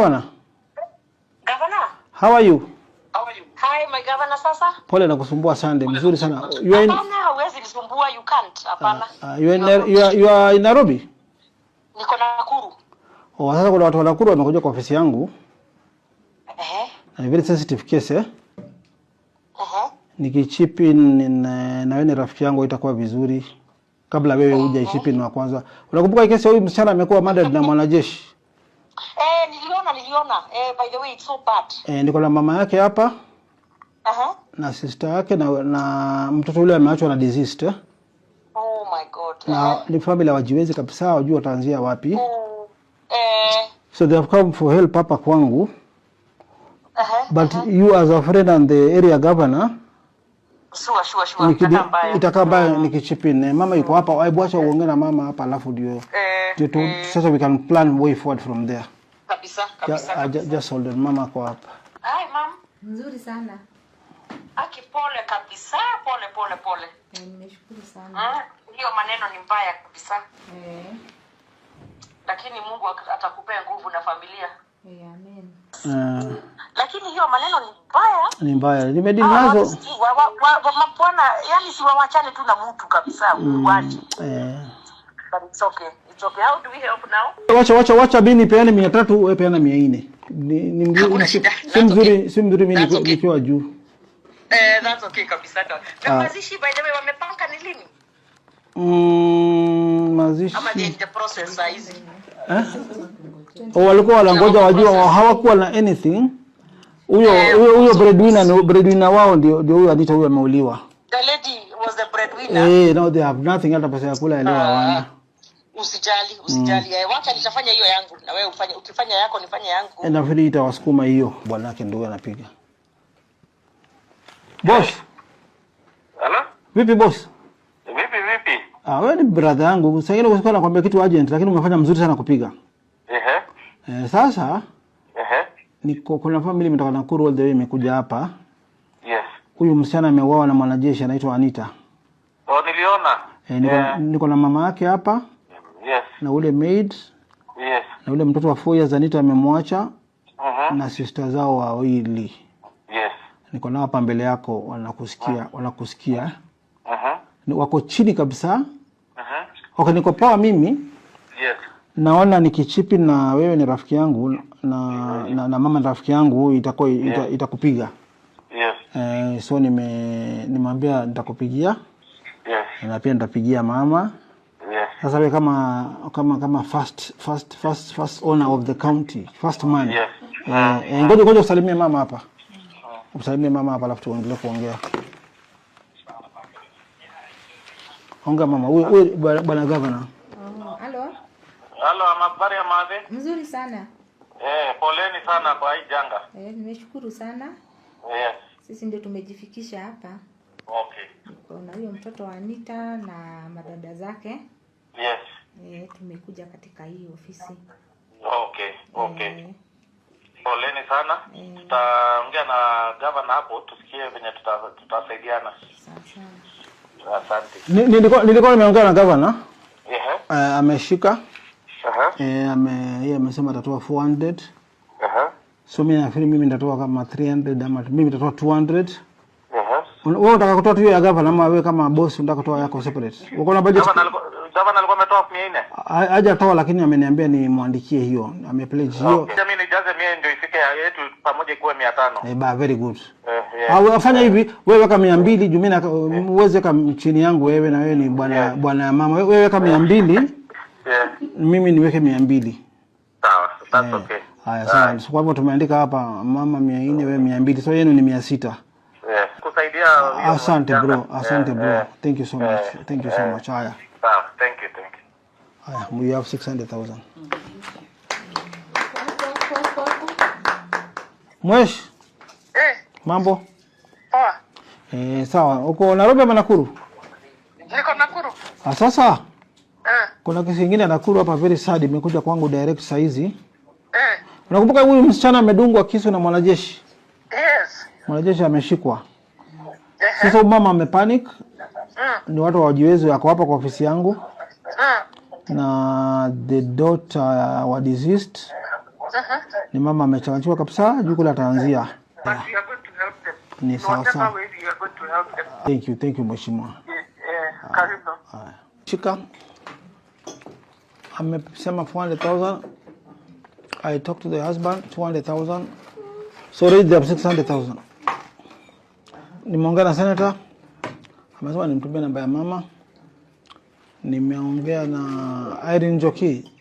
Governor. Governor. How are you? Hi, my governor sasa. Pole na kusumbua Sunday. Mzuri sana. Hapana, huwezi nisumbua, you can't. Hapana. You are in Nairobi? Niko Nakuru. Oh, sasa kuna watu wa Nakuru wamekuja kwa ofisi yangu. A very sensitive case Nikichip in na wewe ni rafiki yangu itakuwa vizuri. Kabla wewe uje chip in wa kwanza. Unakumbuka kesi huyu msichana amekuwa murdered na mwanajeshi? Niliona. By the way, it's so bad. Niko na mama yake hapa. Na sister yake na mtoto yule ameachwa na disease Oh my God. Na ni familia wajiwezi kabisa, wajua wataanzia wapi. So they have come for help hapa kwangu. But you as a friend and the area governor, sure. Itakaa mbaya nikichipine. Mama yuko hapa, hebu acha uongee na mama hapa alafu ndio sasa we can plan way forward from there. Kabisa. Just hold on, mama kwa hapa. Hi mom. Nzuri sana. Pole kabisa, pole. Nimeshukuru sana. Hiyo maneno ni mbaya kabisa. Lakini Mungu atakupea nguvu na familia. Amen. Lakini hiyo maneno ni mbaya. Ni mbaya. Nimedili nazo. Mapona, yani si wawachane tu na mtu kabisa, uwache. But it's okay. How do we help now? Wacha bini peane 300, wewe peana 400. Ni mzuri, si mzuri mimi nikiwa juu. That's okay kabisa. Mazishi by the way wamepanga ni lini? Mazishi. Ama the process size. Walikuwa wanangoja wajua hawakuwa na anything. Huyo breadwinner wao ndio huyo Anita huyo ameuliwa. The lady was the breadwinner. No, they have nothing, hata pesa ya kula leo hawana. Usijali. Wacha nitafanya hiyo yangu na wewe ufanye, ukifanya yako nifanye yangu. Na vile itawasukuma hiyo. Bwana yake ndio anapiga. Boss. Hello? Vipi boss? Vipi? Wewe ni brother yangu. Sasa ile usikana nakwambia kitu urgent lakini umefanya mzuri sana kupiga. Sasa niko kuna family imetoka Nakuru all the way imekuja hapa. Yes. Huyu msichana ameuawa na mwanajeshi anaitwa Anita. Niliona. Niko na mama yake hapa. Yes. Na ule maid. Yes. Na ule mtoto wa 4 years Anita amemwacha. Na sister zao wawili. Yes. Niko nao hapa mbele yako wanakusikia. Wako chini kabisa. Okay, niko poa mimi. Yes. Naona nikichipi na wewe ni rafiki yangu na mama ni rafiki yangu itakupiga. Yes. So nimwambia nitakupigia. Yes. Na pia nitapigia mama. Yes. Sasa wewe kama first owner of the county, first man. Yes. Ngoja usalimie mama hapa. Usalimie mama hapa alafu tuendelee kuongea. Ongea mama, wewe bwana governor. Halo, habari ya maze? Mzuri sana. Poleni sana kwa hii janga. Nimeshukuru sana. Yes. Sisi ndio tumejifikisha hapa. Okay. Kuna huyo mtoto wa Anita na madada zake. Yes. Tumekuja katika hii ofisi. Okay. Poleni sana. Tutaongea na governor hapo tusikie venye tutasaidiana. Asante. Nilikuwa nimeongea na governor. Ameshika. Yeye amesema atatoa 400. So mimi nafikiri mimi nitatoa kama 300 ama mimi nitatoa 200. Wewe unataka kutoa tu ya governor ama wewe kama boss unataka kutoa yako separate? Uko na budget? Governor alikuwa ametoa 400. Hajatoa lakini ameniambia ni muandikie hiyo. Amepledge hiyo. Mimi nijaze 100 ndio ifike yetu pamoja ikuwe 500. Very good. Afanya hivi, wewe weka 200, Jumina uweze kama chini yangu wewe na wewe ni bwana mama. Wewe weka 200. Mimi niweke 200. Sawa, that's okay. Haya sawa. Kwa hivyo tumeandika hapa mama 400 wewe 200. So yenu ni 600. Kusaidia. Asante bro. Thank you so much. Haya. Sawa, thank you. Haya, we have 600,000. Mwesh. Mambo? Poa. Sawa. Uko Nairobi ama Nakuru? Niko Nakuru. Sasa. Kuna kesi nyingine Nakuru hapa very sad imekuja kwangu direct saizi. Unakumbuka huyu msichana amedungwa kisu na mwanajeshi? Yes. Mwanajeshi ameshikwa. Sasa mama amepanic. Ni watu wajiwezi wako hapa kwa ofisi yangu. Na the daughter were deceased. Ni mama amechanganyikiwa kabisa, juu kule ataanzia. But we are going to help them. Ni sawa Whatever sawa. way we are going to help them. Thank you mheshimiwa. Karibu. Shika. Amesema 400,000. I talked to the husband, 200,000. So raise them 600,000. Nimeongea na senator. Amesema nimtumie namba ya mama. Nimeongea na Irene Njoki.